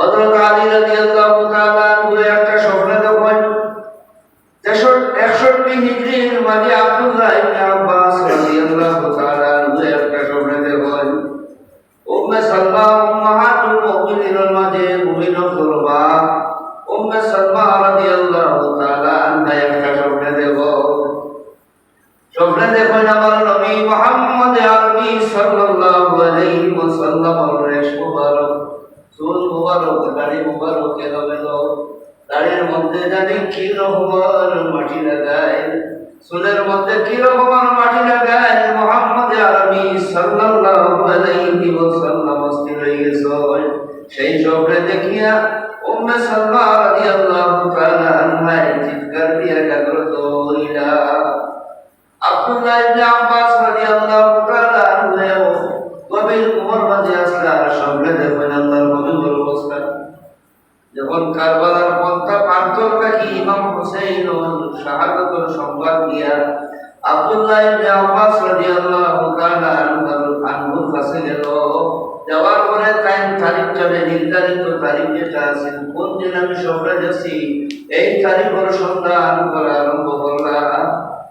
হযরত আলী রাদিয়াল্লাহু তাআলা আনহু একটা স্বপ্নে দেখেন 61 হিজরির মাঝে আব্দুল্লাহ ইবনে আব্বাস রাদিয়াল্লাহু তাআলা আনহু একটা স্বপ্নে দেখেন উম্মে সালমা উম্মাহাতুল মুমিনিনের মাঝে মুমিনুল কুরবা উম্মে সালমা রাদিয়াল্লাহু তাআলা আনহা একটা স্বপ্নে দেখেন আমার নবী মুহাম্মদ আরবি সাল্লাল্লাহু আলাইহি ওয়াসাল্লামের রেশ মুবারক চুল মুবারক দাড়ি মুবারক এলোমেলো দাড়ির মধ্যে জানি কি রকমের মাটি লাগায় চুলের মধ্যে কি রকমের মাটি লাগায় মুহাম্মদ আরবি সাল্লাল্লাহু আলাইহি ওয়াসাল্লাম অস্থির হয়ে গেছে সেই স্বপ্নে দেখিয়া উম্মে সালমা রাদিয়াল্লাহু তাআলা আনহা চিৎকার দিয়া জাগ্রত হইলা আব্দুল্লাহ ইবনে আব্বাস রাদিয়াল্লাহু তাআলা আনহু গভীর ঘুমের মাঝে আসলা স্বপ্নে দেখেন আল্লাহর নবীর অবস্থা যখন কারবালার পন্থা প্রান্তর থেকে ইমাম হুসাইন শাহাদাতের সংবাদ দিয়া আব্দুল্লাহ ইবনে আব্বাস রাদিয়াল্লাহু তাআলা আনহুর কাছে গেল যাওয়ার পরে তারিখটা নির্ধারিত তারিখ যেটা আছে কোন দিন আমি স্বপ্নে যাচ্ছি এই তারিখের সন্ধান করা আরম্ভ করলাম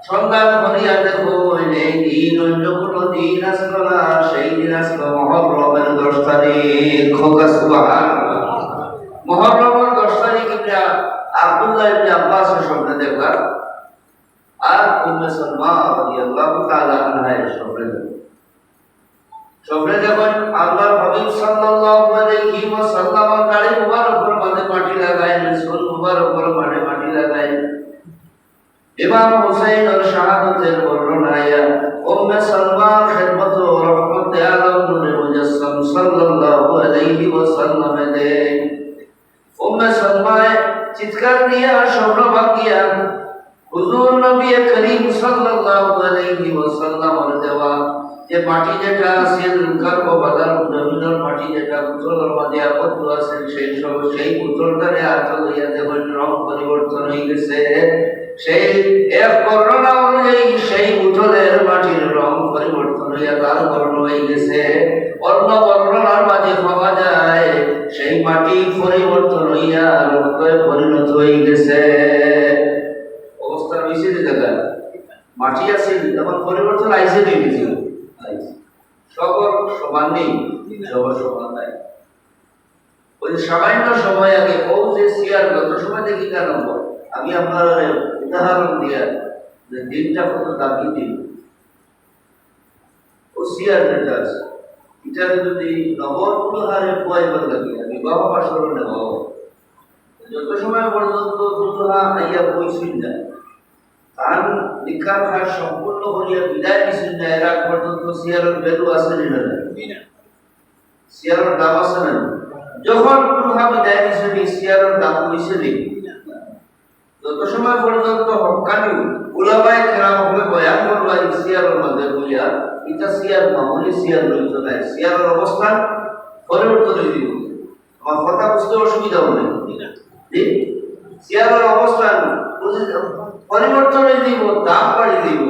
সন্ধান করিয়া দেখো এই দিন অন্য কোনো দিন আসলো না সেই দিন আসলো মুহররমের 10 তারিখ সুবহানাল্লাহ মুহররমের 10 তারিখ আব্দুল্লাহ ইবনে আব্বাসের স্বপ্নে দেখলাম আর উম্মে সালমা রাদিয়াল্লাহু তাআলা আনহা স্বপ্নে দেখেন আল্লাহর হাবিব সাল্লাল্লাহু আলাইহি ওয়াসাল্লামের দাড়ি মুবারকের মাঝে মাটি লাগায় চুল মুবারকের মাঝে মাটি লাগায় ইমাম হুসাইন এর শাহাদাতের বর্ণনায় উম্মে সালমার খিদমত ও রহমতে আলম নূরে মুজাসসাম সাল্লাল্লাহু আলাইহি ওয়াসাল্লাম দেন উম্মে সালমা চিৎকার দিয়া স্বর্ণবাগ দিয়া হুজুর নবী করিম সাল্লাল্লাহু আলাইহি ওয়াসাল্লামের দেওয়া যে মাটি যেটা আছে কারবালার জমিনের মাটি যেটা পুতুলের মাঝে আবদ্ধ আছে সেই পুতুলটারে আঁচল হইয়া দেখেন রং পরিবর্তন হয়ে গেছে সেই এক বর্ণনা অনুযায়ী সেই পুতুলের মাটির রং পরিবর্তন হইয়া লাল বর্ণ হয়ে গেছে অন্য বর্ণনার মাঝে পাওয়া যায় সেই মাটি পরিবর্তন হইয়া রক্তে পরিণত হয়ে গেছে অবস্থার মিশে দেখা মাটি আছে তখন পরিবর্তন আইসে হয়ে গেছে সবর সমান নেই সবর সমান নাই ওই সামান্য সময় আগে ও যে সিয়ার গত সময় দেখি কেন আমি আপনার উদাহরণ দিয়া যে দিনটা কত দাবি দিন ও সিয়ার যেটা আছে এটা যদি নবরগুলো হারে পোয়াইবার লাগে বিবাহ বাসর নেব যত সময় পর্যন্ত দুধহা আইয়া বইছিল না তার নিকাহ খাস সম্পূর্ণ হইয়া বিদায় নিছিল না এর আগ পর্যন্ত সিয়ারের ভ্যালু আছে না সিয়ারের দাম আছে না যখন দুধহা বিদায় নিছিল সিয়ারের দাম হইছে না যত সময় পর্যন্ত হক্কানি উলামায়ে কেরাম হলে বয়ান করবা সিয়ারের মধ্যে বলিয়া এটা সিয়ার মামুলি সিয়ার রইতো না সিয়ারের অবস্থান পরিবর্তন হয়ে দিব আমার কথা বুঝতে অসুবিধা হবে ঠিক সিয়ারের অবস্থান পরিবর্তন হয়ে দিব দাম বাড়িয়ে দিব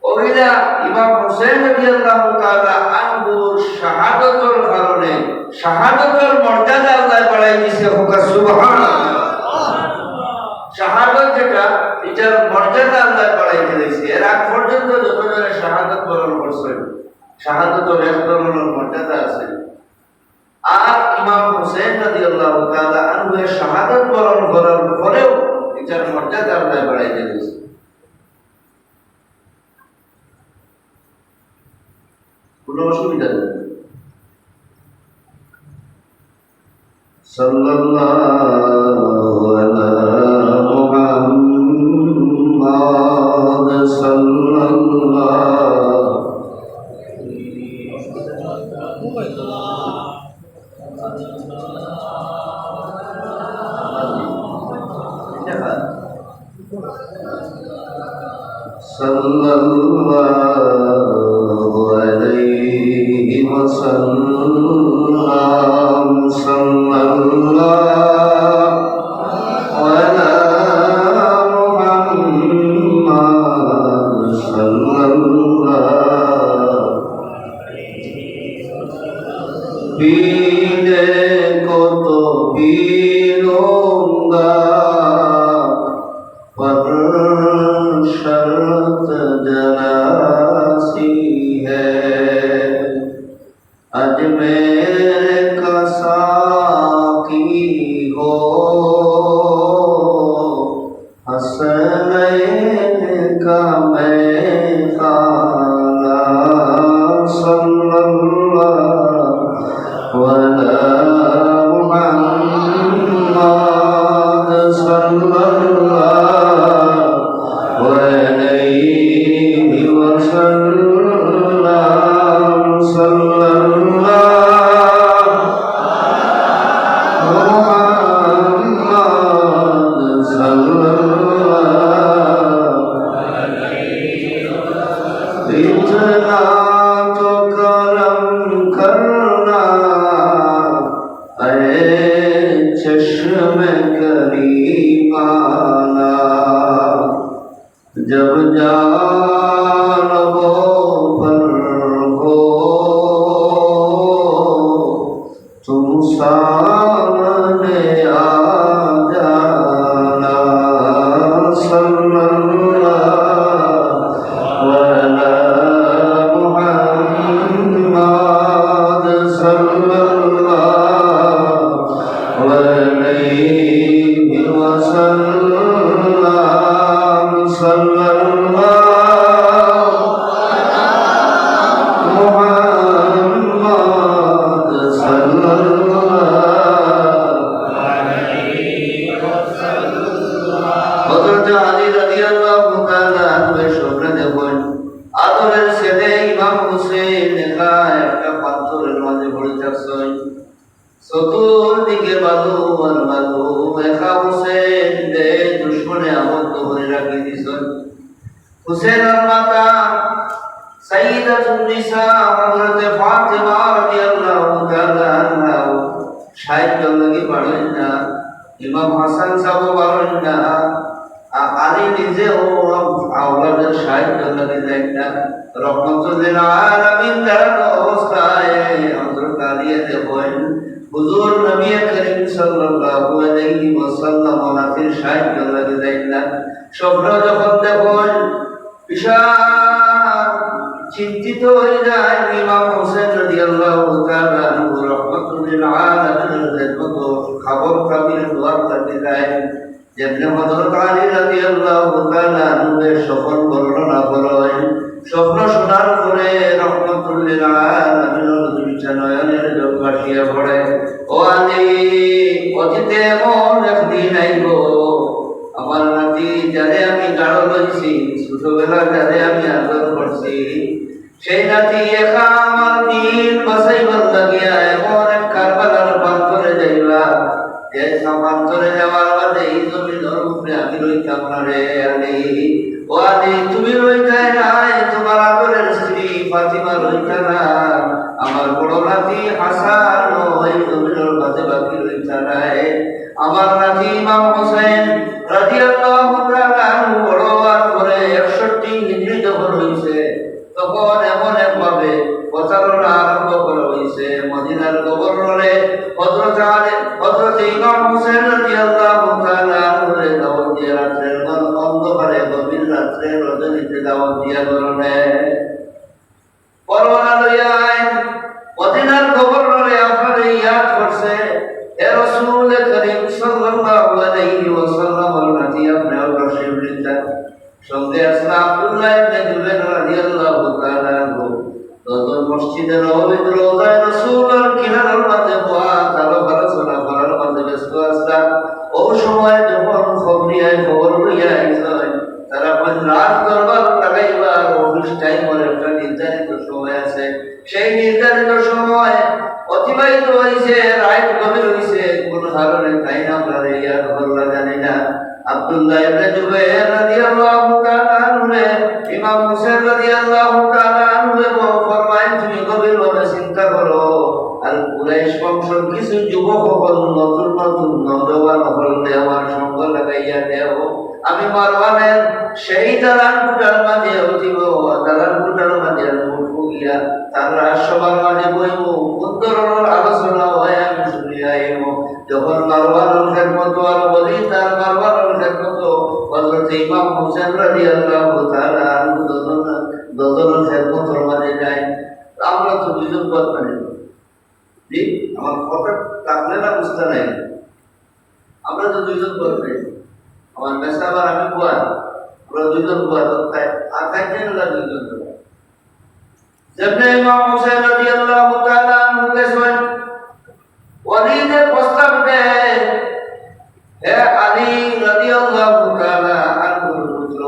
ওহিলা ইমাম হুসাইন রাদিয়াল্লাহু তাআলা আনহুর শাহাদাতের কারণে শাহাদাতের মর্যাদা আল্লাহ বাড়াই দিয়েছে সুবহানাল্লাহ শাহাদাত যেটা এটার মর্যাদা আল্লাহ বাড়াই দিয়েছে এর আগ পর্যন্ত যতজনে শাহাদাত বরণ করছেন শাহাদাতের এক ধরনের মর্যাদা আছে আর ইমাম হুসাইন রাদিয়াল্লাহু তাআলা আনহু শাহাদাত বরণ করার পরেও এটার মর্যাদা আল্লাহ বাড়াই দিয়েছে কোনো অসুবিধা নেই সাল্লাল্লাহু আলা মুহাম্মাদ সাল্লাল্লাহু sallallahu alaihi wasallam sallallahu ala Muhammad sallallahu bine koto भी लूंगा पर शर्त जरा सी है अजमेर का साकी हो हसनैन का मैं खाना सल्लल्लाहु अलैहि मुहम्मद सल्लल्लाहु अलैहि वसल्लम सल्लल्लाहु मुहम्मद सल्लल्लाहु इतना तो करम करना ऐ चश्मे करीमाना जब जानबो पर हो तुम सामने आ जाना सल्लल्लाहु अलैहि मुहम्मद सल्लल्लाहु अलैहि वसल्लम सल्लल्लाहु मुहम्मद सल्लल्लाहु হযরত আলী রাদিয়াল্লাহু তাআলা আনহু স্বপ্নে দেখেন আদরের ছেলে ইমাম হোসেন একা একটা পাথরের মাঝে পড়ে যাচ্ছেন চতুর্দিকে বালু আর বালু একা হোসেন দুশমনে আবদ্ধ করে রাখি দিয়েছেন হুসেনের মাতা সাইয়্যিদাতুন নিসা হযরত ফাতিমা রাদিয়াল্লাহু তাআলা আনহা সাহিত্য লাগি পারলেন না ইমাম হাসান সাহেব পারলেন না আলী নিজেও আওলাদের সাহিত্য লাগি যায় না রহমাতুল আলামিন তার অবস্থায় হযরত আলী দেখেন হুজুর নবী করিম সাল্লাল্লাহু আলাইহি ওয়াসাল্লাম ওনাদের সাহিত্য লাগি যায় না স্বপ্ন যখন দেখেন বিশাল চিন্তিত হয়ে যায় ইমাম হোসেন রাদিয়াল্লাহু তাআলা আনহু রাহমাতুল আলামিনের মতো খবর কাবির দোয়া করতে যায় যেমন হযরত আলী রাদিয়াল্লাহু তাআলা আনহুর সফল বর্ণনা করেন স্বপ্ন শোনার পরে রাহমাতুল আলামিনের দুইটা নয়নের জল ভাসিয়ে পড়ে ও আলী অতীতে এমন একদিন আইব আমার নাতি যারে আমি গাঢ় লইছি ছোটবেলা যারে আমি আদর করছি সেই নাতি একা আমার দিন বাঁচাইবার লাগিয়া এমন এক কারবালার প্রান্তরে যাইবা যে প্রান্তরে যাওয়ার বাদে এই জমিনের উপরে আমি রইতাম না রে আলী ও আলী তুমি রইতাই নাই তোমার আদরের স্ত্রী ফাতিমা রইতা না আমার বড় নাতি হাসান ওই জমিনের মাঝে বাকি রইতা নাই আমার নাতি ইমাম হোসেন রাদিয়াল্লাহু তাআলা আনহু বড় হওয়ার পরে 61 হিজরি যখন হইছে তখন এমন একভাবে প্রচারণা আরম্ভ করা হয়েছে মদিনার গভর্নরে হযরত ইমাম হোসেন রাদিয়াল্লাহু তাআলা আনহু দাওয়াত দিয়ে রাত্রের অন্ধকারে গভীর রাত্রে রজনীতে দাওয়াত দিয়া করনে পরওয়ানা লইয়া মদিনার গভর্নরে আপনারে ইয়াদ করছে হে রাসূল করিম সাল্লাল্লাহু আলাইহি ওয়াসাল্লাম নাতি আপনার তশরিফ নিতেন সঙ্গে আসলে আব্দুল্লাহ ইবনে জুবাইর রাদিয়াল্লাহু তাআলা আনহু তখন মসজিদে নববীর রওজায় রাসূলের কিনারার মাঝে বসা তার আলোচনা করার মাঝে ব্যস্ত আসলেন ওই সময় যখন খবর লইয়া আইছেন তারা কোন রাত দরবার লাগাইবার অফিস টাইমের একটা নির্ধারিত সময় আছে সেই নির্ধারিত সময় অতিবাহিত হয়েছে রাত গভীর হয়েছে কোন কারণে তাই না আমরা ইয়াদ করলা জানি না আব্দুল্লাহ ইবনে জুবাইর রাদিয়াল্লাহু তাআলা আনহু ইমাম হোসেন রাদিয়াল্লাহু তাআলা আনহু ফরমায়েন তুমি গভীরভাবে চিন্তা করো আর কুরাইশ বংশের কিছু যুবক হল নতুন নতুন নওজওয়ান হলে আমার সঙ্গ লাগাইয়া দেও আমি মারওয়ানের সেই দালান কুটার মাঝে উঠিব দালান কুটার মাঝে উঠবো গিয়া তারা সবার মাঝে বইব কোন ধরনের আলোচনা হয় আমি শুনিয়া যাইব যখন মারওয়ানুল খেদমত আর বলি তার মারওয়ানুল খেদমত হযরত ইমাম হোসেন রাদিয়াল্লাহু তাআলা আনহু দজনের খেদমতের মাঝে যায়। আমরা তো দুজন কথা নেই, জি আমার কথা থাকলে না বুঝতে নাই, আমরা তো দুজন কথা নেই, আমার মেসা আবার আমি বুয়া, আমরা দুজন বুয়া তো আর থাকতেন না দুজন। যেমনি ইমাম হোসেন রাদিয়াল্লাহু তাআলা আনহু গেছেন ওয়ালিদের প্রস্তাব দেয়, হে আলী রাদিয়াল্লাহু তাআলা আনহুর পুত্র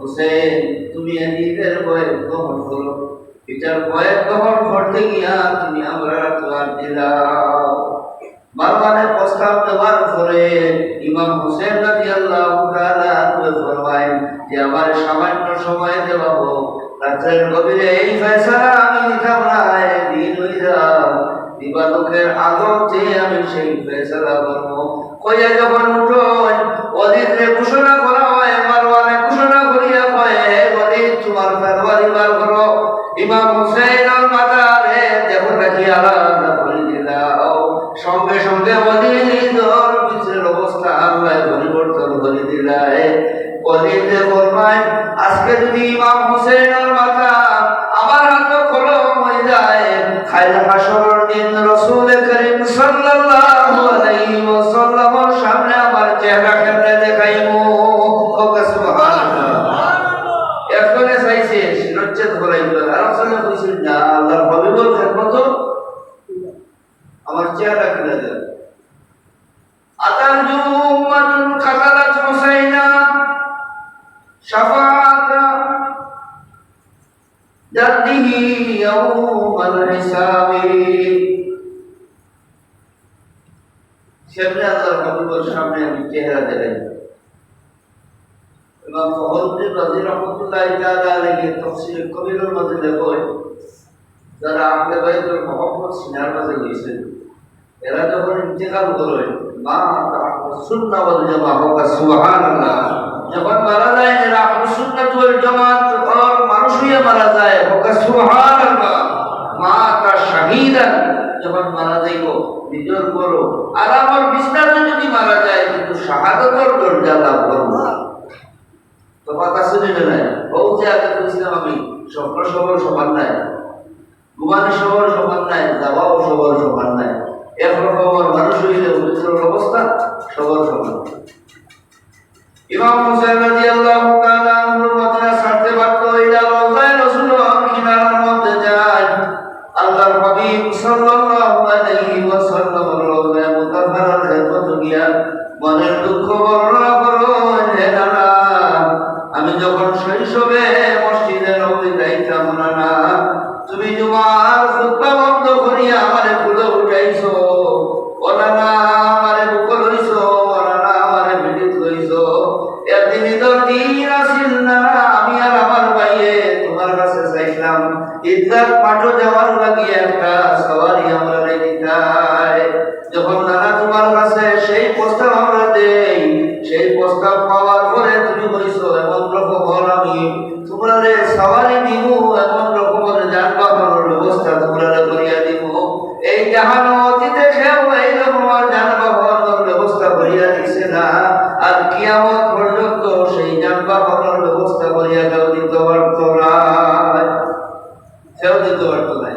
হোসেন তুমি এদিকের বয়স গ্রহণ করো, এটার বয়স গ্রহণ করতে গিয়া তুমি আমরা তোমার দিলাও। মারওয়ানের প্রস্তাব দেওয়ার পরে ইমাম হোসেন রাদিয়াল্লাহু তাআলা আনহু ফরমায় যে আমার সামান্য সময় দেওয়া হোক, রাতের গভীরে এই ফয়সালা আমি নিতাম না, দিন হয়ে যাও দিবালোকের আলোতে আমি সেই ফয়সালা করব। কইয়া যখন উঠোন ওদিকে ঘোষণা করা হয়, মারওয়ানে ঘোষণা করিয়া কয় হে ওদিক তোমার তরবারি বার করো, ইমাম হুসাইনের মাথারে দেখো রাখি আলাদা করে দিলাও। সঙ্গে সঙ্গে ওদির পিছের অবস্থা আল্লাহ পরিবর্তন করে দিলায়। ওদিকে ফরমায় আজকে যদি ইমাম হুসাইনের মাথা আমার হাতে কলম হয়ে যায়, খাইল হাসরের দিন রাসূল করিম সাল্লাল্লাহু আলাইহি ওয়াসাল্লামের সামনে আমার চেহারা কেমনে দেখাইবো? সুবহানাল্লাহ। এখনে চাইছে শিরচ্ছেদ করাইল, আর আসলে কইছেন না আল্লাহর হাবিবুল খেদমত আমার চেহারা কেমনে দেখাইবো? আতার জুমাতুন খাতালাত হুসাইনা শাফাআতা জাদ্দিহি ইয়াউমাল হিসাবি। সামনে আল্লাহর হাবিবের সামনে আমি চেহারা দেখাই। ইমাম ফখরুদ্দীন রাজি রাহমাতুল্লাহি তাআলা আলাইহি তাফসীর কবিরের মধ্যে লেখেন, যারা আহলে বাইতের মহব্বত সিনার মাঝে হইছেন এরা যখন ইন্তেকাল করেন মা আহলে সুন্নাহ ওয়াল জামাআহ, সুবহানাল্লাহ, যখন মারা যায় এরা আহলে সুন্নাহ ওয়াল জামাত আর মানুষ হয়ে মারা যায়, সুবহানাল্লাহ। মা তা শাহীদান, যখন মারা যাইব নিজের করো আর আমার বিছনাতে যদি মারা যায় কিন্তু শাহাদাতের দরজা লাভ করব। তো কথা শুনে নাই বহু যে আগে কইছিলাম আমি, স্বপ্ন সবর সমান নাই, ঘুমানো সবর সমান নাই, যাওয়াও সবর সমান নাই, একরকম মানুষ হইলে উচিতের অবস্থা সবর সমান। ইমাম হুসাইন রাদিয়াল্লাহু তাআলা আনহুর মদিনা ছাড়তে বাধ্য হইয়া রওজায়ে রাসূলুল্লাহ কিনারার মধ্যে যায়। আল্লাহর হাবিব সাল্লাল্লাহু আলাইহি ওয়াসাল্লামের রওজায়ে মুতাহহারার খেদমত গিয়া মনের দুঃখ বর্ণনা করেন, হে নানা আমি যখন শৈশবে মসজিদে নববী যাইতাম না, তুমি জুমার খুতবা বন্ধ করিয়া আমারে কুলে উঠাইছো, ও নানা আমারে বুকে লইছো, ও নানা আমারে পিঠিত লইছো। একদিন ঈদের দিন আসিল না, আমি আর আমার ভাইয়ে তোমার কাছে চাইছিলাম ঈদগাহ মাঠে যাওয়ার লাগিয়ে একটা সওয়ারি আমরা দিতাই। যখন নানা তোমার কাছে সেই প্রস্তাব আমরা দেই, সেই প্রস্তাব পাওয়ার পরে তুমি বলিছো এমন রকমের আমি তোমারে সওয়ারি দিব, এমন রকমের যানবাহনের ব্যবস্থা তোমারে করিয়া দিব। এই জাহান অতীতে কেউ এই রকমের যানবাহনের ব্যবস্থা করিয়া দিছে না, আর কিয়ামত পর্যন্ত সেই যানবাহনের ব্যবস্থা করিয়া কেউ দিতে পারত না, কেউ দিতে পারত না।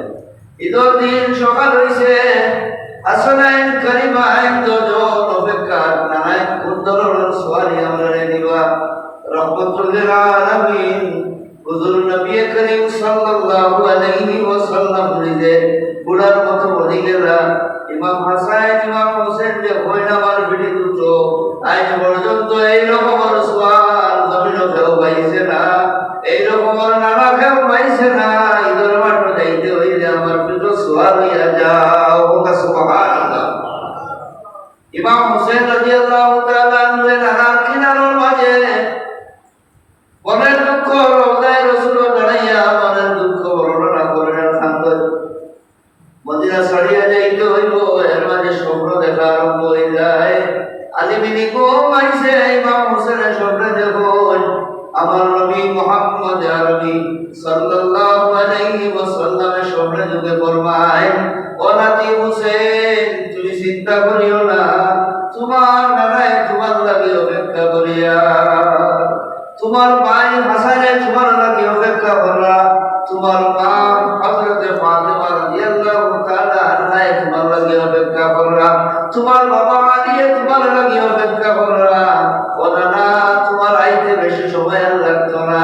ঈদের দিন সকাল হইছে, আসলাইন কারিমা আইন দুজন অপেক্ষা নাই, কোন ধরনের সওয়ারি আমরা দিবা। রহমতুল আলামিন হুজুর নবী করিম সাল্লাল্লাহু আলাইহি ওয়াসাল্লাম নিজে বুড়ার মতো বলিলেরা, ইমাম হাসান ইমাম হোসেন যে হইনামার বিড়ি দুটো আজ পর্যন্ত এই রকমের সওয়াল জমিনে কেউ পাইছে না, এই রকমের নানা কেউ পাইছে না। ঈদের মাঠে যাইতে হইলে আমার পিঠে সওয়াল হইয়া যাও, সুবহানাল্লাহ। ইমাম হোসেন রাদিয়াল্লাহু তাআলা আনহু নানার কিনারার মাঝে মনের দুঃখ রওজায়ে রাসূল দাঁড়াইয়া মনের দুঃখ বর্ণনা করেন, খান্দন মদিনা ছাড়িয়া যাইতে হইব, এর মাঝে স্বপ্ন দেখা আরম্ভ হয়ে যায়। আলিমিনি ঘুম আইছে, ইমাম হোসেনের স্বপ্নে দেখুন আমার নবী মুহাম্মদ আরবি সাল্লাল্লাহু আলাইহি ওয়াসাল্লামের স্বপ্নে যুগে ফরমায়, ও নাতি হোসেন তুমি চিন্তা করি তোমার নানায় তোমার লাগে অপেক্ষা করিয়া, তোমার ভাই হাসানে তোমার লাগে অপেক্ষা করা, তোমার মা হযরতে ফাতেমা রাদিয়াল্লাহু তাআলা আনহা তোমার লাগে অপেক্ষা করা, তোমার বাবা আলী তোমার লাগে অপেক্ষা করা। ও নানা, তোমার আইতে বেশি সময় আর লাগতো না,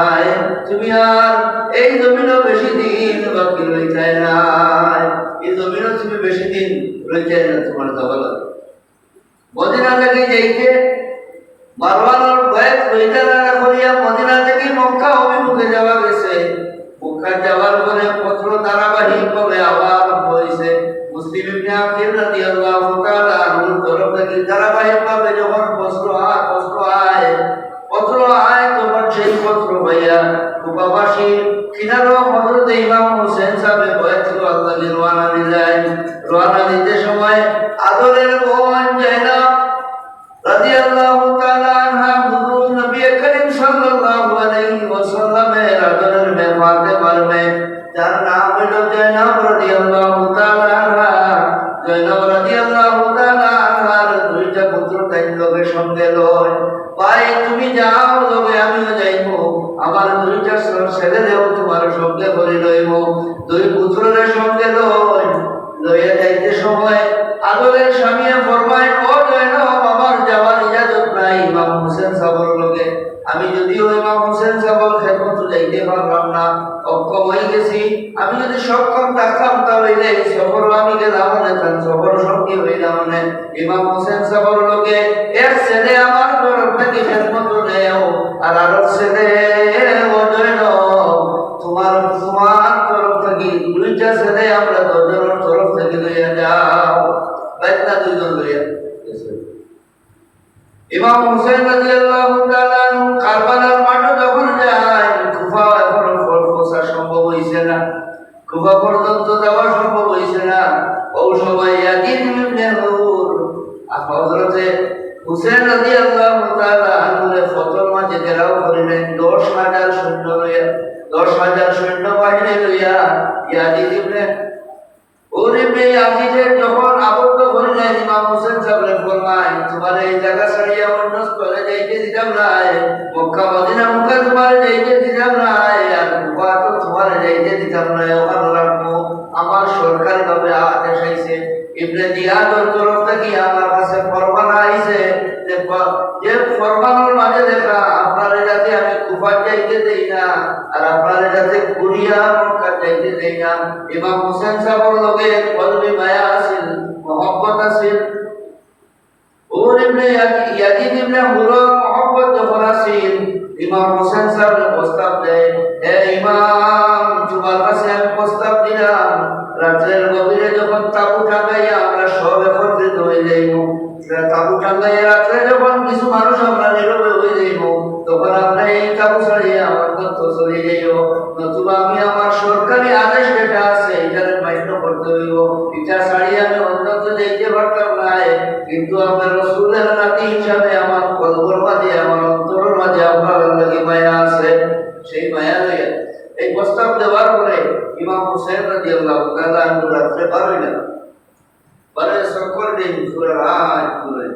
তুমি আর এই জমিনও বেশি দিন বাকি রইতে না, এই জমিনও তুমি বেশি দিন রইতে না, তোমার যাওয়া লাগবে। মদিনা থেকে যাইতে মারওয়ানোর বয়স রইতে না করিয়া মদিনা থেকে মক্কা অভিমুখে যাওয়া গেছে। মক্কা যাওয়ার পরে পত্র ধারাবাহিক ভাবে আবার হয়েছে। মুসলিম ইবনে আকিল রাদিয়াল্লাহু তাআলা আনহুর তরফ থেকে ধারাবাহিক ভাবে যখন পত্র আয় তখন সেই পত্র ভাইয়া কুফাবাসী কিনারো হযরত ইমাম হোসেন সাহেব বয়স আল্লাহ রওনা দিতে সময় আদরের বোন জাইনাব রাদিয়াল্লাহু তাআলা আনহা হুজুর নবী করিম সাল্লাল্লাহু আলাইহি ওয়াসাল্লামের আদরের মেয়ে ফাতেমার মেয়ে, যার নাম হলো জাইনাব রাদিয়াল্লাহু তাআলা আনহা। জাইনাব রাদিয়াল্লাহু তাআলা আনহার দুইটা পুত্র তাই লগে সঙ্গে লয়, ভাই তুমি যাও লগে আমিও যাইবো, আমার দুইটা ছেলেদেরও তোমার সঙ্গে করে লইব। দুই পুত্রের সঙ্গে লইয়া যাইতে সময় আদরের স্বামী ফরমায়, ও জাইনাব আমার যাওয়ার ইজাজত নাই ইমাম হোসেন সাহেবের লগে, আমি যদিও ইমাম হোসেন সাহেবের খেদমত যাইতে পারলাম না, অক্ষম হয়ে গেছি, আমি যদি সক্ষম থাকতাম তাহলে এই সফর আমি গেলাম না, তার সফর সঙ্গী হইলাম না। ইমাম হোসেন সাহেবের লগে এক ছেলে আমার তরফ থেকে খেদমত নেও, আর আরো ছেলে ও জাইনাব তোমার তরফ থেকে দুইটা ছেলে আমরা দুজনের তরফ থেকে লইয়া যাও। বাইতনা দুইজন লইয়া ইমাম হোসেন রাদিয়াল্লাহু তাআলা আনহু কারবালার মাঠে যখন যায়, কুফা এখন পৌঁছা সম্ভব হইছে না, কুফা পর্যন্ত যাওয়া সম্ভব হইছে না। ওই সময় ইয়াজিদ ইবনে হুর হযরতে হোসেন রাদিয়াল্লাহু তাআলা আনহুর ফতর মাঝে ঘেরাও করিলেন 10,000 সৈন্য লইয়া, 10,000 সৈন্য বাহিনী লইয়া ইয়াজিদ ইবনে ইয়াজিদের যখন আবদ্ধ করিলেন, ইমাম হোসেন সাহেব ফরমায়, তোমার এই জায়গা ছাড়িয়া অন্য স্থলে যাইতে দিতাম না, মক্কা মদিনা মুখে তোমার যাইতে দিতাম না, আর কুফা তো তোমার যাইতে দিতাম না, ওখানে রাখবো। আমার সরকারি ভাবে আদেশ আইছে, ইবনে জিয়াদের তরফ থেকে আমার কাছে ফরমান আইছে যে ফরমানের মাঝে লেখা আপনার যাতে আমি কুফা যাইতে দেই না, আর আপনার যাতে কুরিয়া মক্কা যাইতে দেই না। ইমাম হোসেন সাহেবের লগে কলবি মায়া আছিল, মহব্বত আছিল। ওর ইবনে ইয়াজিদ ইবনে হুরর মহব্বত যখন আছিল, ইমাম হোসেন সাহেব প্রস্তাব দেয়, হে ইমাম তোমার কাছে আমি প্রস্তাব দিলাম, রাতের গভীরে যখন তাবু টাঙ্গাইয়া আমরা সব একত্রিত হয়ে যাইব, তাবু টাঙ্গাইয়া রাত্রে যখন কিছু মানুষ আমরা নীরবে হয়ে যাইব, তখন আমরা এই তাবু ছাড়িয়ে আমার তথ্য চলে যাইব, নতুবা আমি আমার সরকারি আদেশ যেটা আছে এটার মান্য করতে হইব, এটা ছাড়িয়ে আমি অন্যত্র যাইতে পারতাম না। কিন্তু আপনার রাসূলের নাতি হিসাবে আমার কলবর মাঝে, আমার অন্তরের মাঝে আপনার লাগি মায়া আছে, সেই মায়া লইয়া এই প্রস্তাব দেওয়ার পরে ইমাম হোসেন রাদিয়াল্লাহু তাআলা আনহু রাত্রে পারইলেন, পরে সকল দিন সূরা রাত পড়ে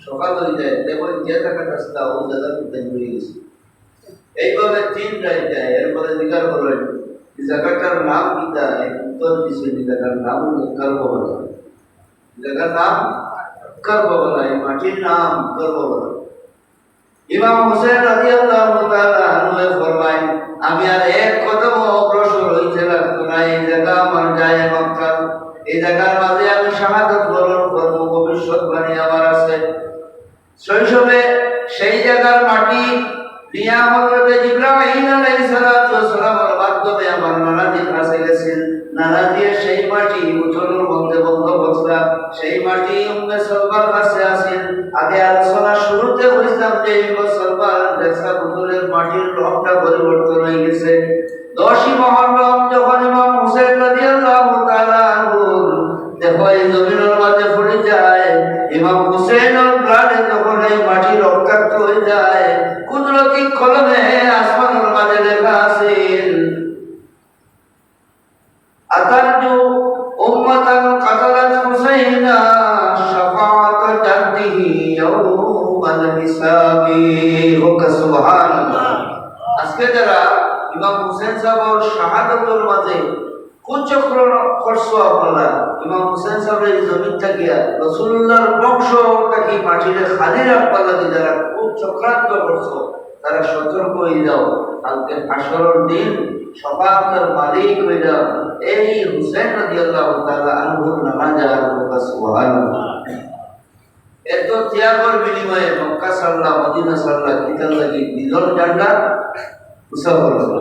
সকাল হয়ে যায়, দেখো যে টাকা রাস্তা ও জায়গা থেকে হয়ে গেছে। এইভাবে 3 রাত যায়, এরপরে জিজ্ঞাসা করলেন এই জায়গাটার নাম কিটা, উত্তর দিছে এই জায়গার নাম কারবালা, জায়গার নাম কারবালা, এই মাটির নাম কারবালা। ইমাম হোসেন রাদিয়াল্লাহু তাআলা আনহু ফরমায়, আমি আর এক কদম অগ্রসর হইতে লাগতো না, এই জায়গা আমার যায় মক্কা, এই জায়গার মাঝে আমি শাহাদাত বরণ করব, ভবিষ্যৎবাণী আমার আছে। শৈশবে সেই জায়গার মাটি নিয়া হযরত জিবরাইল আলাইহিস সালাতু ওয়াস সালামের মাধ্যমে আমার নানাজির কাছে গেছেন, নানাজি সেই মাটি উঠোনের মধ্যে বন্ধ বসরা, সেই মাটি উম্মে সালমার কাছে আসেন। আগে আলোচনা শুরুতে বলছিলাম যে উম্মে সালমার দেখা উঠোনের মাটির রংটা পরিবর্তন হয়ে গেছে। 10ই মুহররম যখন ইমাম হোসেন রাদিয়াল্লাহু তাআলা আনহু দেখো এই জমিনের মাঝে পড়ে যায়, ইমাম হোসেনের প্রাণে যখন এই মাটি রক্তাক্ত হয়ে যায়, কুদরতি কলমে আসমানের মাঝে লেখা আছে, আতারজু উম্মাতান কাতালাত হুসাইনা শাফাআত শান্তিহি ইয়াউমাল হিসাবি। সুবহানাল্লাহ। আজকে যারা ইমাম হোসেন সাহেবের শাহাদাতের মাঝে কুচক্র করছো আপনারা, ইমাম হোসেন সাহেবের জমিন থাকিয়া রাসূলুল্লাহর বংশ থাকি মাটিরে খালি রাখবার লাগে যারা কুচক্রান্ত করছো, তারা সতর্ক হয়ে যাও। কালকে হাসরের দিন সবাবের মালিক হয়ে যাও এই হুসেন রাদিয়াল্লাহু তাআলা আনহুর নামাজে আর সুবহানাল্লাহ। এত ত্যাগের বিনিময়ে মক্কা সাল্লাহ মদিনা সাল্লাহ কিতাব লাগি নিজের জান্ডা উৎসাহ করলো।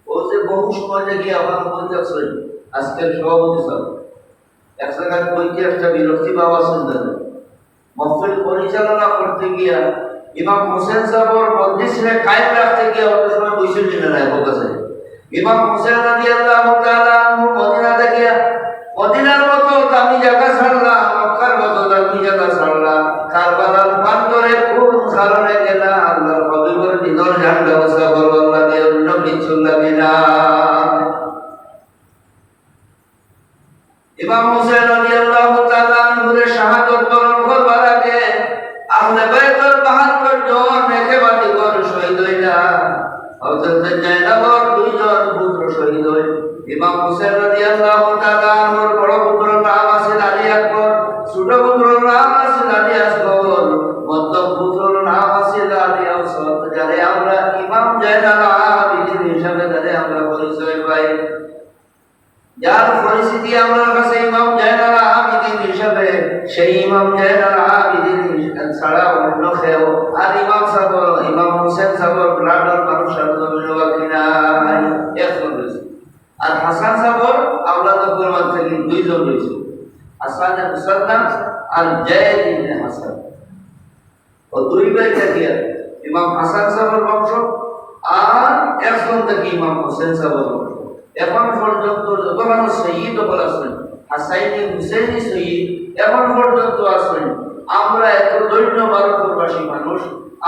ও যে বহু সময় থেকে আমার বলতে আসলেন আজকের সভাপতি সব এক জায়গায় বইতে একটা বিরক্তি পাওয়া শুনলেন। মহফিল পরিচালনা করতে গিয়া ইমাম হোসেন সাহেবের মজলিসে কায়েম রাখতে গিয়া অত সময় বৈশাখ দিনে নাই বকাছে। ইমাম হোসেন রাদিয়াল্লাহু তাআলা আনহু মদিনা থেকে মদিনার মতো দামি জায়গা ছাড়লা, মক্কার মতো দামি জায়গা ছাড়লা, কারবালার প্রান্তরে কোন কারণে গেলা আল্লাহর হাবিবের দিনের ঝান্ডা উঁচা করবার লাগে, অন্য কিছু লাগে না। ইমাম হোসেন রাদিয়াল্লাহু তাআলা আনহুর শাহাদাত বরণ করবার আগে আহলে বাইতের ৭২ জন একেবারে করে শহীদ হইলা। হযরত জায়নাবের ২ জন পুত্র শহীদ হই। ইমাম হোসেন রাদিয়াল্লাহু তাআলা আনহুর বড় পুত্রের নাম আছে আলী আকবর, ছোট পুত্রের নাম আছে আলী আসগর, মধ্যম পুত্রের নাম আছে আলী আওসাত, যারে আমরা ইমাম জায়নাল আবিদিন হিসাবে যারে আমরা পরিচয় পাই। যার পরিস্থিতি আমার কাছে ইমাম জায়নাল আবিদিন হিসাবে, সেই ইমাম জায়নাল আবিদিন ছাড়া অন্য কেউ আর ইমাম হোসেন সাহেবের ব্লাডের মানুষের জমিন বাকি নাই, একজন রয়েছে। আর হাসান সাহেবের আওলাদের পরিবার থেকে ২ জন রয়েছে, হাসান মুসাদ্দাম আর জায়েদ ইবনে হাসান। ও ২ ভাই থেকে ইমাম হাসান সাহেবের বংশ আর একজন থেকে ইমাম হোসেন সাহেবের বংশ। এখন পর্যন্ত যত মানুষ শহীদ হল আছেন, হাসাইনি হুসেইনি শহীদ এখন পর্যন্ত আছেন। আমরা এত দৈন্য ভারতবাসী মানুষ,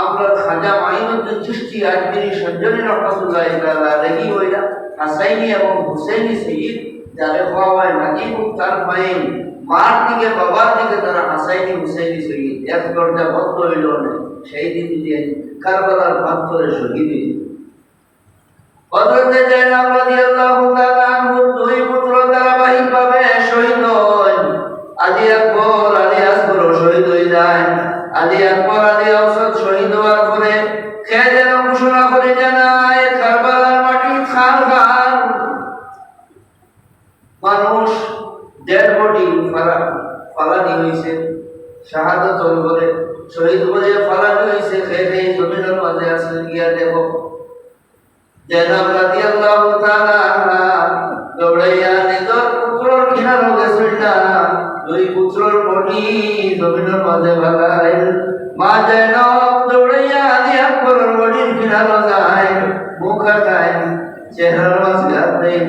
আমরা খাজা মাইনুদ্দিন চিশতি আজমিরি সঞ্জনী রহমাতুল্লাহ তাআলা রেগি হইলা হাসাইনি এবং হুসেইনি শহীদ যারে হওয়া হয় নাজিব তার মায়ের মার দিকে বাবার দিকে তারা হাসাইনি হুসেইনি শহীদ এক দরজা বন্ধ হইল না। সেই দিন দিয়ে কারবালার প্রান্তরে শহীদ হইল। হযরত জায়নাব রাদিয়াল্লাহু তাআলা আনহুর ২ পুত্র ধারাবাহিকভাবে শহীদ হয়। আলী আকবর আলী আসগর শহীদ হয়ে যায়। আলী আকবর আলী আওসাদ শহীদ হওয়ার পরে খেজের ঘোষণা করে জানায় কারবালার মাটি খাল খাল মানুষ ডেড বডি ফালানি হয়েছে, শাহাদাত করে শহীদ করে ফালানি হয়েছে। খেয়ে জমিনের মাঝে আসলে গিয়া দেখো জায়নাব রাদিয়াল্লাহু তাআলা দৌড়াইয়া নিজের পুত্রর কিনারো গেছিল না, ২ পুত্রর বডি জমিনের মাঝে ভাগায়। মা জায়নাব দৌড়াইয়া আলী আকবরের বডির কিনারো যায়, মুখ আটায়, চেহারার মাঝে হাত দেয়,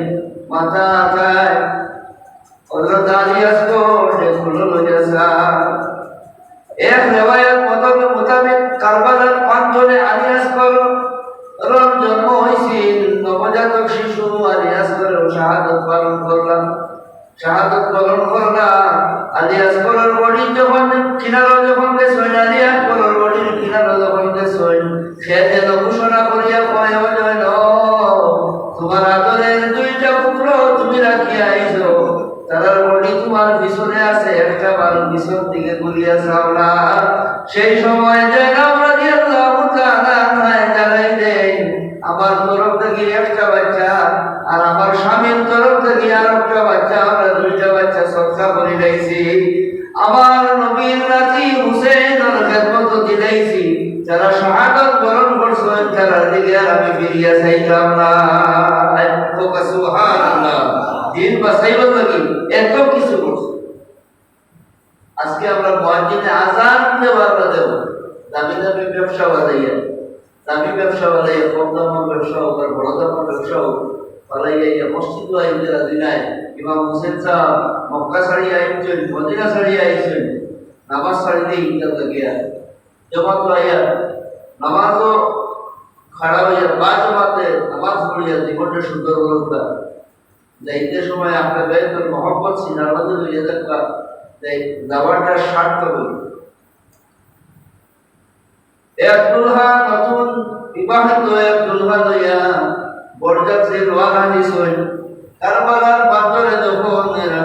মাথা আটায়। হযরত আলী আসগর এগুলো লইয়া যায়। এক রিওয়ায়াত মোতাবেক কারবালার প্রান্তরে আলী আসগর জন্ম হয়েছিল। নবজাতক শিশু আলী আসগরের শাহাদাত পালন করলাম। আলী আসগরের বডি যখন কিনারো যখন গেছেন, আলী আকবরের বডির কিনারো যখন গেছেন, সে যেন ঘোষণা করিয়া কয় তোমার আদরের ২টা পুত্র তুমি রাখিয়া আইছো, তারার বডি তোমার পিছনে আছে, একটা বার পিছন দিকে ঘুরিয়া যাও না। সেই সময় জায়নাব রাদিয়াল্লাহু তাআলা জানাই দেয় আমার তরফ থেকে একটা বাচ্চা আর আমার স্বামীর তরফ থেকে আর একটা বাচ্চা, আমরা ২টা বাচ্চা সদকা করে দিয়েছি। আমার নবীর নাতি হুসেইনের খেদমত দিলাইছি, যারা শাহাদাত বরণ করছেন তারা দিকে আর আমি ফিরিয়া চাইতাম না। সুবহানাল্লাহ। দিন বাঁচাইবার লাগি এত কিছু করছে। আজকে আমরা মুয়াজ্জিনে আযান দেওয়ার দেব দামি দামি ব্যবসা বাজাইয়া, দামি ব্যবসা বাজাইয়া, কম দামের ব্যবসা হোক আর বড় দামের ব্যবসা হোক বাজাইয়া মসজিদ আইতে রাজি নাই। ইমাম হোসেন সাহেব মক্কা ছাড়িয়া আইছেন, মদিনা ছাড়িয়া আইছেন, নামাজ ছাড়িতেই ইন্টার লাগিয়া জমাত আইয়া নামাজও খাড়া হইয়া বা জমাতে নামাজ পড়িয়া জীবনটা সুন্দর করতা যাইতে সময় আপনার বেতন মহব্বত সিনার মধ্যে লইয়া থাকবা যাওয়াটা সার্থক হইল। এক দুলহা নতুন বিবাহিত এক দুলহা লইয়া বরযাত্রী রওনা দিছেন। কারবালার পাথরে যখন এরা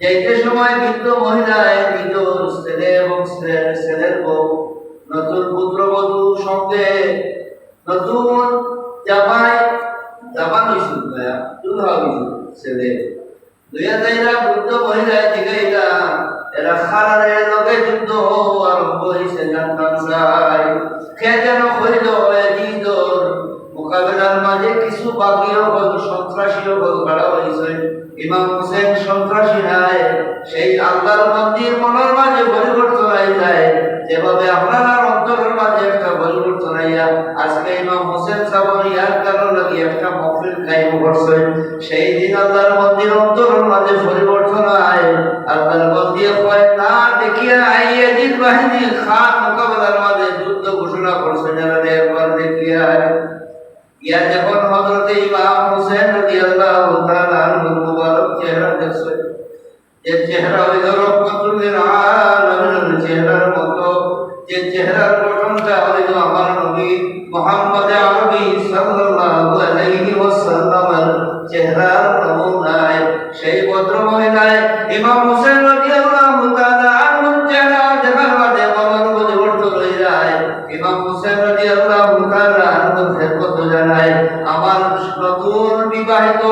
যাইতে সময় বৃদ্ধ মহিলায় নিজ ছেলে এবং ছেলের বউ নতুন পুত্রবধূ সঙ্গে নতুন জামাই জামান হইছিল দুলহা হইছিল ছেলে দুইয়া যাইরা বৃদ্ধ মহিলায় জিগাইলা এরা খালারে লগে যুদ্ধ আরম্ভ হইছে জানতাম চাই কে যেন হইল এজিদর মোকাবেলার মাঝে কিছু বাগীয় হল সন্ত্রাসীও হল খাড়া হয়েছে। ইমাম হোসেন সন্ত্রাসী নাই, সেই আল্লাহর মন্দির মনের মাঝে পরিবর্তন হয়ে যায় যেভাবে আপনার অন্তরের মাঝে একটা পরিবর্তন হইয়া আজকে ইমাম হোসেন সাবর ইয়ার কারণ লাগি একটা মহফিল কায়েম করছে। সেই দিন আল্লাহর মন্দির অন্তরের মাঝে পরিবর্তন হয়। আল্লাহর মন্দির কয় না দেখিয়া আইয়াজিদ বাহিনী খান মোকাবেলার মাঝে যুদ্ধ ঘোষণা করছে যারা একবার দেখিয়া ইয়া যখন হযরত ইমাম হোসেন রাদিয়াল্লাহু তাআলা আনহুর মুবারক চেহারা দেখছে, যে চেহারা হইল রহমাতুল লিল আলামিনের চেহারার মতো, যে চেহারার গঠনটা হইল আমার নবী মুহাম্মদ আরবি সাল্লাল্লাহু আলাইহি ওয়াসাল্লামের চেহারার নমুনায়, সেই ভদ্র মহিলায় ইমাম হোসেন রাদিয়াল্লাহু তাআলা আনহুর চেহারা দেখার বাদে মনের পরিবর্তন হয়ে যায়। ইমাম হোসেন রাদিয়াল্লাহু তাআলা আনহুর খেদমত জানায়, আমার নতুন বিবাহিত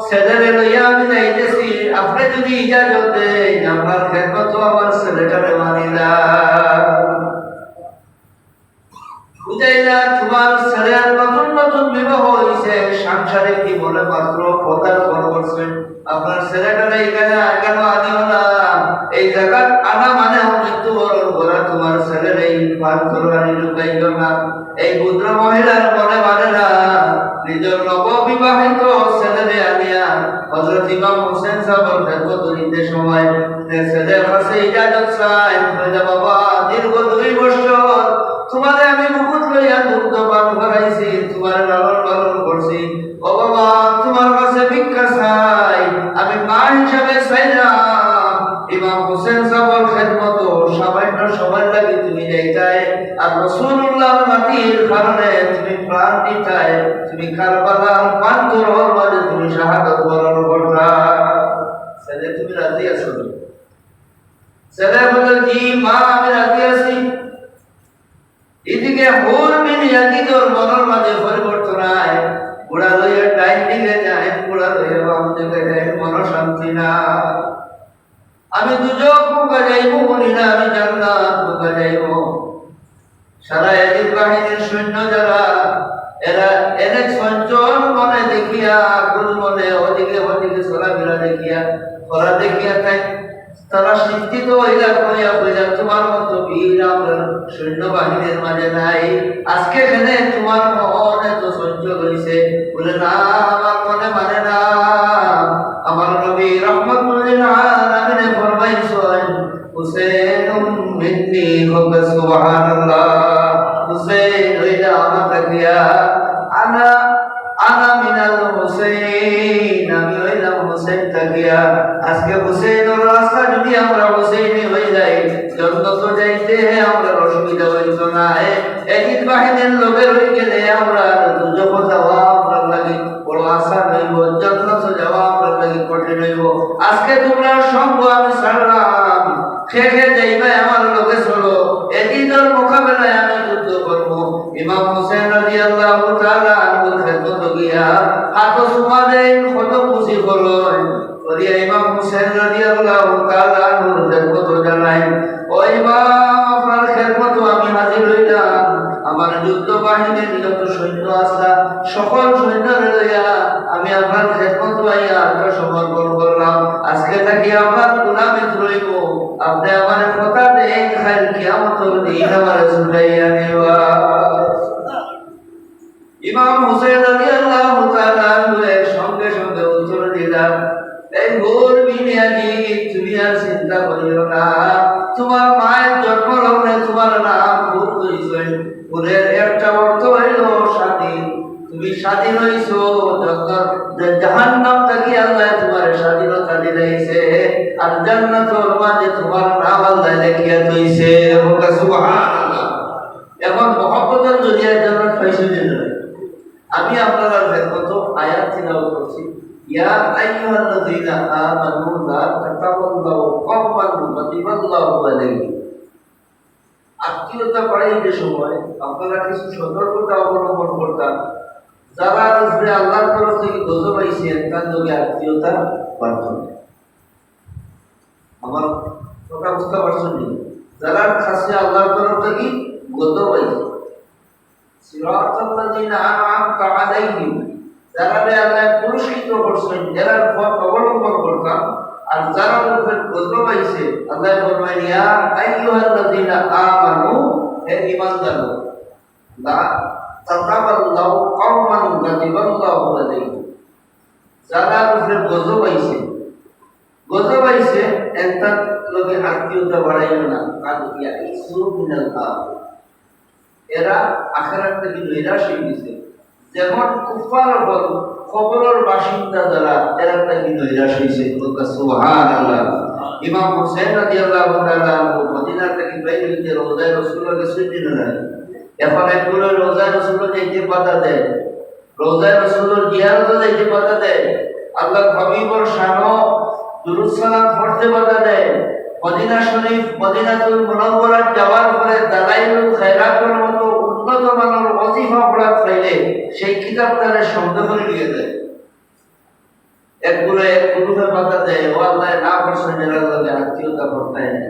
ছেলেরে লইয়া আমি যাইতেছি, আপনি যদি ইজাজত দেন আপনার খেদমত আমার ছেলেটারে মানিলাম। বুঝাইলা তোমার ছেলের নতুন নতুন বিবাহ হয়েছে, সাংসারিক জীবনে মাত্র পদার্পণ করছেন, আপনার ছেলেটারে এখানে কেন আনিও না? এই জায়গা আনা মানে মৃত্যুবরণ করা, তোমার ছেলের এই পাথর আনি ঢুকাইল না। এই পুত্র মহিলার মনে মানে না, নিজের নববিবাহিত ছেলেরে আনিয়া হযরত ইমাম হোসেন সাহেবের খেদমত দিতে সময় ছেলের কাছে ইজাজত চাই, বাবা দীর্ঘ 2 বছর তোমারে আমি মুকুট লইয়া দুগ্ধ পান করাইছি, তোমার লালন পালন করছি, ও বাবা তোমার কাছে ভিক্ষা চাই, আমি মা হিসাবে চাইলাম ইমাম হোসেন সাহেবের খেদমত সামান্য সময় লাগে তুমি যাইতাই, আর রাসূলুল্লাহর মাটির কারণে তুমি প্রাণ দিতাই, তুমি কারবালার পাথরের মাঝে তুমি শাহাদাত বরণ করতা। ছেলে তুমি রাজি আছো? ছেলে বলে জি মা আমি রাজি আছি। এদিকে হুর বিন ইয়াজিদর মনের মাঝে পরিবর্তন হয়, বুড়া লইয়া ডাইন দিকে যায়, বুড়া লইয়া বাম দিকে যায়, মন শান্তি না। আমি দুজক মুখা যাইব বলি না, আমি জান্নাত মুখা যাইব। সারা ইয়াজিদ বাহিনীর সৈন্য যারা এরা এনে সঞ্চল মনে দেখিয়া আকুল মনে ওদিকে ওদিকে চলাফেরা দেখিয়া খরা দেখিয়া তাই তারা চিন্তিত হইলা কইয়া তোমার মতো বীর আমরা সৈন্যবাহিনীর মাঝে নাই, আজকে এখানে তোমার মনে তো সঞ্চয় হয়েছে বলে না, আমার মনে মানে না। আমার নবী রহমাতুল লিল আলামিন ফরমাইছেন হুসাইনুম মিন্নি হোক সুবহানাল্লাহ, হুসাইন হইলা আমার তাকিয়া আনা আনা মিনাল হুসাইন, আমি হইলাম হুসাইন তাকিয়া। আজকে হুসাইনের রাস্তা যদি আমরা হুসাইনি হয়ে যাই, জান্নাত যাইতে আমরা অসুবিধা হইত না। ইয়াজিদ বাহিনীর লোকের হয়ে গেলে আমরা দুজক যাওয়া আমরা লাগি বড় আশা হইব, জান্নাত যাওয়া আমরা লাগি কঠিন হইব। আজকে তোমরা সঙ্গ আমি ছাড়লাম, খেয়ে যাইবে আমার লোকে চলো, ইয়াজিদের মোকাবেলায় আমি যুদ্ধ করবো। ইমাম হোসেন রাদিয়াল্লাহু তাআলা আনহুর খেদমত গিয়া হাত সুমা দেন, কত খুশি হলো। ওরিয়া ইমাম হোসেন রাদিয়াল্লাহু তাআলা আনহুর খেদমত জানাই, ও ইমাম আপনার খেদমত আমি হাজির হইলাম, আমার যুদ্ধ বাহিনীর যত সৈন্য আছে সকল সৈন্যরে লইয়া আমি আপনার খেদমত লইয়া আত্মসমর্পণ করলাম। আজকে থাকি আপনার গোলামি রইব, আপনি আমার কথা দেন খাইল কিয়ামতের দিন আমার ছুটাইয়া নিবা। ইমাম হোসেন রাদিয়াল্লাহু তাআলা আনহুর সঙ্গে সঙ্গে উত্তর দিলাম, এই হুর বিন ইয়াজিদ তুমি আর চিন্তা করিও না, তোমার মায়ের জন্ম লগ্নে তোমার নাম হুর হইছে, হুরের একটা অর্থ হইল স্বাধীন, তুমি স্বাধীন হইছো, জাহান্নাম থেকে আল্লাহ তোমার স্বাধীনতা দিলাইছে। আর জান্নাতুল মাঝে তোমার নাম আল্লাহ লিখিয়া দিয়েছে। সুবহানাল্লাহ। এখন মহব্বতের জরিয়ার জন্য পাইছো যে আমি আপনারা কত আয়াত তিলাওয়াত করছি। ইয়া আইয়ুহাল্লাযীনা আমানু লা তাতাওয়াল্লাউ কওমান গাদিবাল্লাহু আলাইহি। আত্মীয়তা বাড়াইতে সময় আপনারা কিছু সতর্কতা অবলম্বন করতাম। যারা রসুল আল্লাহর তরফ থেকে গজব আইছেন তার লগে আত্মীয়তা বাড়ত। আমার কথা বুঝতে পারছেন? যারা কাছে আল্লাহর তরফ থেকে গজব আইছে, সিরাতাল্লাযীনা আনআমতা আলাইহিম, যারা আল্লাহ পুরস্কৃত করছেন এরা পথ অবলম্বন করতাম। আর যারা উপর গজব আইছে আল্লাহ ফরমায় ইয়া আইয়ুহাল্লাযীনা আমানু, হে ঈমানদার, লা তাতাওয়াল্লাউ কওমান গাদিবাল্লাহু আলাইহিম, যারা উপর গজব আইছে এন্তার লগে আত্মীয়তা বাড়াইও না। কারণ ইয়া ইসু মিনাল আখিরাত, এরা আখিরাত থেকে নিরাশ হয়ে গেছে। যেমন কুফার হল কবরের বাসিন্দা যারা এরা থেকে নিরাশ হয়েছে। সুবহানাল্লাহ। ইমাম হুসাইন রাদিয়াল্লাহু তাআলা মদিনা থেকে বাইরে গিয়ে রওজায়ে রাসূলুল্লাহ গেছেন না। এখন একগুলো রওজায়ে রাসূলুল্লাহ যাইতে বাধা দেয়, রওজায়ে রাসূলুল্লাহ জিয়ারতে যাইতে বাধা দেয়, আল্লাহর হাবিবের শানও দুরূদ সালাম পড়তে বাধা দেয়। মদিনা শরীফ মদিনাতুল মুনাওয়ারা যাওয়ার পরে দালাইলুল খায়রাতের মতো উন্নত মানের ওয়াজিফা পড়া চাইলে সেই কিতাবটারে সন্দেহ করে দিয়ে দেয়। একগুলো এক গুরুকে বাধা দেয়, ও আল্লাহ না পড়ছেন এরা লগে আত্মীয়তা করতে না।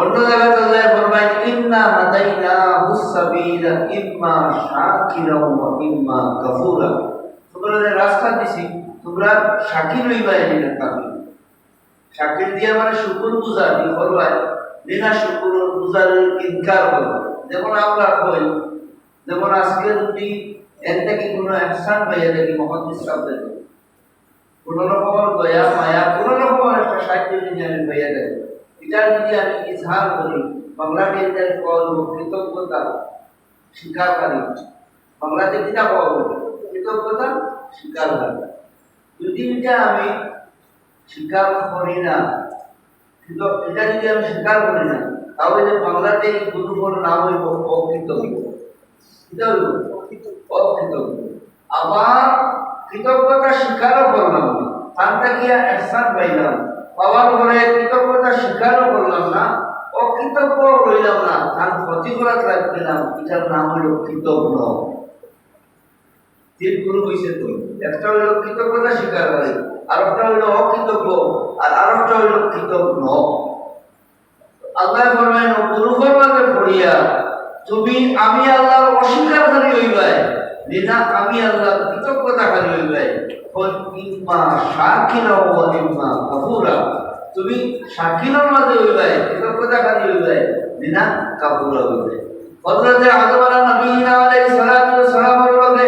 অন্য জায়গায় আল্লাহ ফরমায় ইন্না হাদাইনাহুস সাবিলা ইম্মা শাকিরা ওয়া ইম্মা কাফুরা, তোমরা রাস্তা দিছি, তোমরা শাকির হইবা এটা কাফির। শাকির দিয়া মানে শুকর গুজার করবাই, বিনা শুকর গুজারের ইনকার করবে। যেমন আমরা কই, যেমন আজকে যদি এর থেকে কোনো একসান পাইয়া দেখি মুহাদ্দিস সাহেব কোন রকমের দয়া মায়া কোন রকমের একটা সাহায্য যদি আমি পাইয়া দেখি, এটা যদি আমি ইজহার করি, বাংলাদেশের কৃতজ্ঞতা স্বীকারকারী, বাংলাদেশ যেটা বলবো কৃতজ্ঞতা স্বীকারকারী, যদি এটা আমি স্বীকার করি না, কিন্তু এটা যদি আমি স্বীকার করি না, তাহলে যে বাংলাদেশ গুরুপর নাম হইব অকৃতজ্ঞ। এটা হইব অকৃতজ্ঞ। আবার কৃতজ্ঞতা স্বীকারও করলাম না, তারটা গিয়া একসাথ পাইলাম, পাওয়ার পরে কৃতজ্ঞতা স্বীকারও করলাম না, অকৃতজ্ঞ রইলাম না, তার ক্ষতি করার লাগলাম, এটার নাম হইল কৃতজ্ঞ। তিন গুরু হইছে তো, একটা হইল কৃতজ্ঞতা স্বীকার করে, আরেকটা হইল অকৃতজ্ঞ, আর আরেকটা হইল কৃতজ্ঞ। আল্লাহ ফরমায় গুরু ফরমাতে পড়িয়া তুমি আমি আল্লাহর অস্বীকারকারী হইবাই, না আমি আল্লাহর কৃতজ্ঞতাকারী হইবাই। ইম্মা শাকিরা ওয়া ইম্মা কাফুরা, তুমি শাকিরের মাঝে হইবাই, কৃতজ্ঞতাকারী হইবাই, না কাফুরা হইবাই। হযরতে আদম আলাইহিস সালাতু ওয়াস সালামের লগে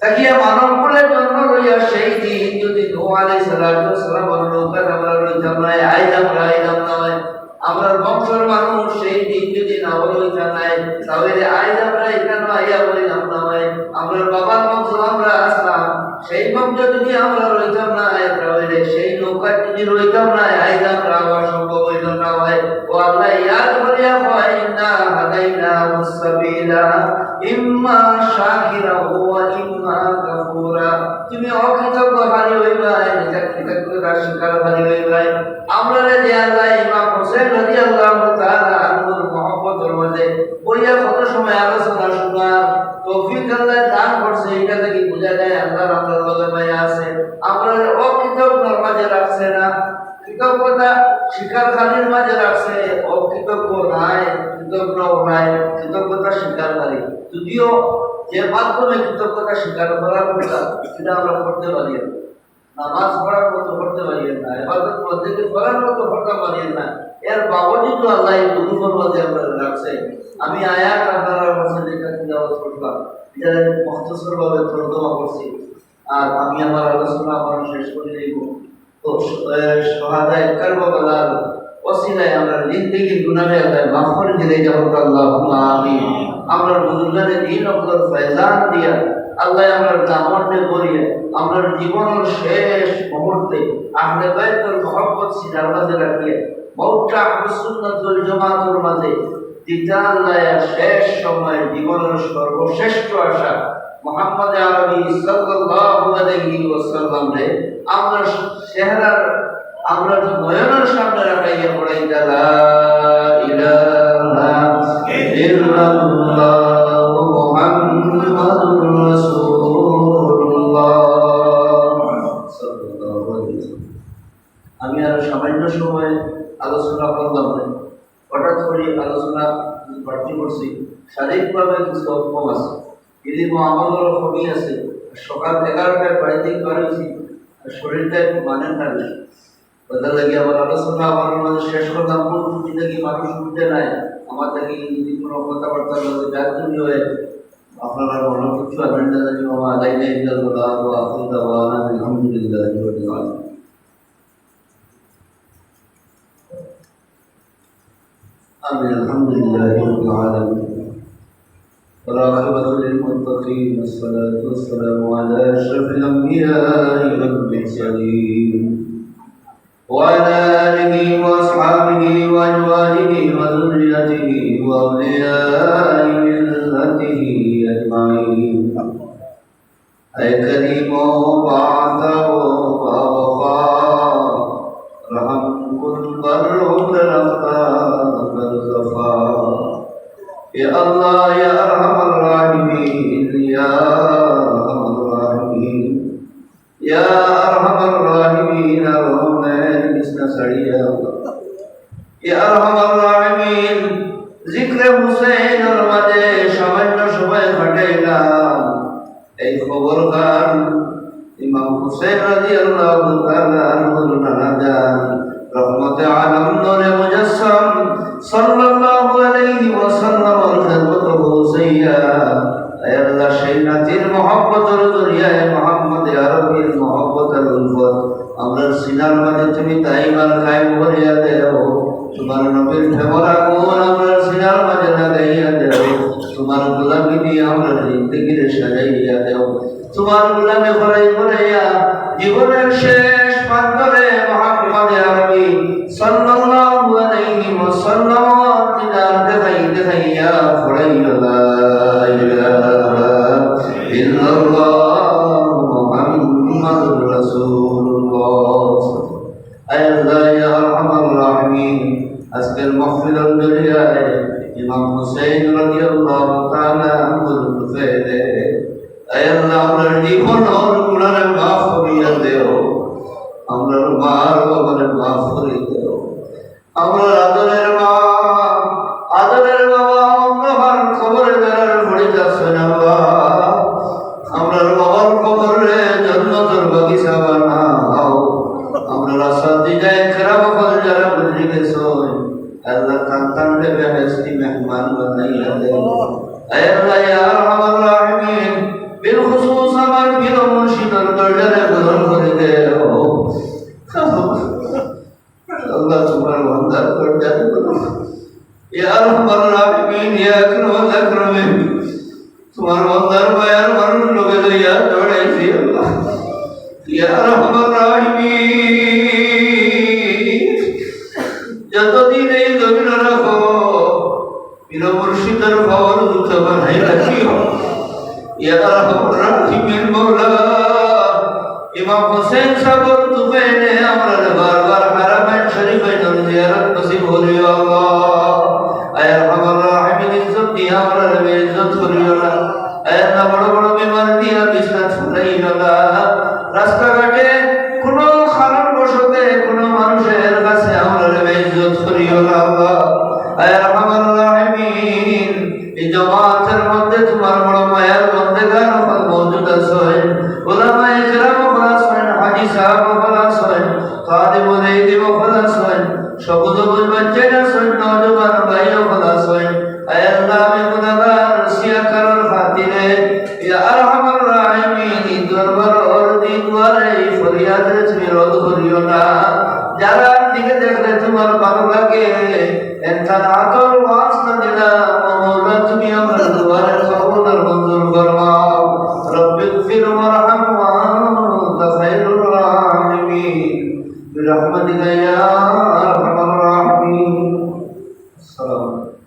তাকিয়া মানব কুলের জন্ম লইয়া সেই দিন যদি নূহ আলাইহিস সালাতু ওয়াস সালামের নৌকা আমরা লইতাম না, আইলাম না, আমরা বংশের মানুষ সেই দিন যদি না লইতাম না, তাহলে আইলাম না এখানে আইয়া বলিলাম না, আমরা বাবার বংশ আমরা আসলাম, সেই বংশ যদি আমরা লইতাম না, তাহলে সেই নৌকা যদি লইতাম না, আইলাম রাওয়া সম্ভব হইল না। ও আল্লাহ ইয়াদ করিয়া কয় ইন্না হাদাইনাহুস সাবিলা ইম্মা শাকিরা ওয়া ইম্মা কাফুরা, তুমি অকৃতজ্ঞকারী হইবা, এটা কৃতজ্ঞতা স্বীকারকারী হইবা। আমরা যে আল্লাহ ইমাম হোসেন রাদিয়াল্লাহু তাআলা আনহুর মহব্বতের মাঝে বইয়া কত সময় আলোচনা শোনার তৌফিক আল্লাহ দান করছে, এটা থেকে বোঝা যায় আল্লাহ আমাদের লগে মায়া আছে। আমরা অকৃতজ্ঞর মাঝে রাখছে না, কৃতজ্ঞতা স্বীকারকারীর মাঝে রাখছে, অকৃতজ্ঞ নাই, কৃতজ্ঞ নাই, কৃতজ্ঞতা স্বীকারকারী। যদিও যে মাধ্যমে কৃতজ্ঞতা স্বীকার করার কথা সেটা আমরা করতে পারি না, নামাজ পড়ার মতো করতে পারি না, ইবাদত বন্দেগী করার মতো করতে পারি না, এর বাবজুদ আল্লাহ এই গুরুর মধ্যে আমরা রাখছে। আমি আয়াত আপনার কাছে যেটা তিলাওয়াত করলাম, এটা মুখতাসর ভাবে তর্জমা করছি, আর আমি আমার আলোচনা আমার শেষ করে দেব। তো শাহাদায়ে কারবালার ওসিলায় আমরা জিন্দেগির গুনাহে আল্লাহ মাফ করে দিলে যাবো। আল্লাহুম্মা আমিন। আমরা বুজুর্গানে দিন অবদল ফয়জান দিয়া আল্লাহ আমরা দামনে করিয়ে আমরা জীবনের শেষ মুহূর্তে আহলে বাইতুল মুহাব্বত সিনার মাঝে রাখিয়ে মওটা আহলে সুন্নাত ওয়াল জামাতের মাঝে দিতা আল্লাহ শেষ সময় জীবনের সর্বশ্রেষ্ঠ আশা মুহাম্মদ আরবি সাল্লাল্লাহু আলাইহি ওয়াসাল্লাম রে আমরা চেহারার আমরা নয়নের সামনে রাখাইয়া পড়াই লা ইলাহা ইল্লাল্লাহ মুহাম্মাদুর রাসূলুল্লাহ সাল্লাল্লাহু আলাইহি ওয়াসাল্লাম। আমি আর সামান্য সময় আলোচনা করলাম না, হঠাৎ করে আলোচনা বাড়তি করছি। শারীরিকভাবে কিছু কম আছে, যদি আমাদেরও কমই আছে। সকাল 11টায় বাড়ি থেকে বেরোছি, শরীরটা একটু মানে না বেশি ওদের লাগে আমার আলোচনা আমার মাঝে শেষ করলাম। পূর্ববর্তী থেকে মানুষ শুনতে নাই আমার থেকে যদি কোনো কথাবার্তা বলতে ব্যাধি হয়ে আপনারা মনে করতে পারবেন না জানি বাবা আদায় নেই আলহামদুলিল্লাহ। آمين الحمد لله رب العالمين والعاقبة للمتقين والصلاة والسلام على أشرف الأنبياء والمرسلين وعلى آله وأصحابه وأزواجه وذريته وأولياء ملته أجمعين. أي كريم وعتاب ووفاء رحم كل بر يا الله يا أرحم الراحمين يا أرحم الراحمين يا أرحم الراحمين الرحمن بسم سريا يا أرحم الراحمين ذكر حسين المدى সামান্য সময় ঘটাইলাম এই খবরদার ইমাম হুসাইন রাদিয়াল্লাহু তাআলা আনহুর নানাজান রহমতে আলম নূরে মুজাসসাম সাল্লাল্লাহু আলাইহি ওয়াসাল্লামের খেদমত পৌঁছাইয়া আয় আল্লাহ সেই নাতির মহব্বতের জরিয়ায় মুহাম্মদ আরবির মহব্বতের উলফত আমরা সিনার মাঝে তুমি দাইমান কায়েম করিয়া দেও। তোমার নবীর প্রেমের আগুন আমরা সিনার মাঝে লাগাইয়া দেও। তোমার গোলামি দিয়ে আমরা জিন্দেগিরে সাজাইয়া দেও। তোমার গোলামি করাইয়া জীবনের শেষ প্রান্তরে মুহাম্মদ আরবি সাল্লাল্লাহু আলাইহি ওয়াসাল্লাম দিদার দেখাইয়া পড়াইয়া লা ইলাহা ইল্লাল্লাহ মুহাম্মাদুর রাসূলুল্লাহ। আল্লাহ ইয়া আরহামার রাহিমিন আজকের মাহফিলের জরিয়ায় ইমাম হুসাইন রাদিয়াল্লাহু তাআলা আনহুর দুফাইলে আল্লাহ আমরা জীবনের গুনাহ মাফ করিয়া দেও। আমরা মার বাবার মাফ করে দেও। আমরা আদরের মা আদরের বাবা আমার খবরে বেড়ার পড়ে যাচ্ছেন আল্লাহ। আমরা বাবার খবরে জান্নাতের বাগিচা বানাও। আমরা রাস্তা দিয়ে খারাপ ফল যারা বুঝে গেছো আল্লাহ কান্তান রে বেহেশতি মেহমান বানাইয়া দেও। আল্লাহ ইয়া আরহামার রাহিমিন বিল খুসুস আমার প্রিয় মুর্শিদের দরজারে গ্রহণ করে দেও। আল্লাহ তোমার বান্দার দরজারে ইয়া আরহামার রাহিমিন ইয়া আকরামুল আকরামিন তোমার বান্দার মায়ার মানুষ লোকে লইয়া দৌড়াইছি আল্লাহ। ইয়া আরহামার রাহিমিন যতদিন এই জমিন রাখো প্রিয় মুর্শিদের খবর দুঃখ বানাই রাখিও। ইয়া আরহামার রাহিমিন মওলা ইমাম হুসাইন সাগর তুফাইলে আমরা বারবার হারামাইন শরীফে জিয়ারত নসিব করিও আল্লাহ। আয় আরহামার রাহিমিন ইজ্জত দিয়া আমরা ইজ্জত করিও না। আয় আল্লাহ বড় বড় বিমার দিয়া বিছনা ছড়াইও না। রাস্তাঘাটে কোনো খারাপ বসতে কোনো মানুষের কাছে আমরা ইজ্জত করিও না আল্লাহ। আয় আরহামার রাহিমিন এই জামাতের মধ্যে তোমার বড় মায়ার বন্দেগান মওজুদ আছেন। উলামায়ে কেরাম খালাস হন, হাজী সাহেব খালাস হন, খাদিমুল ইলম খালাস হন, সবুজ বাচ্চারা হন, নওজোয়ান ভাইও খালাস হন। আয় আল্লাহ আমি গুনাহগার সিয়া করার খাতিরে ইয়া আরহামার রাহিমিন দরবার দিনওয়ারে ফরিয়াদ তুমি রদ করিও না। যারা দিকে দেখলে তোমার ভালো লাগে এনকার আতর ওয়াসনা দিলা মাওলা তুমি আমার দুয়ারে কবুল মঞ্জুর ফরমাও। আসসালামু আলাইকুম।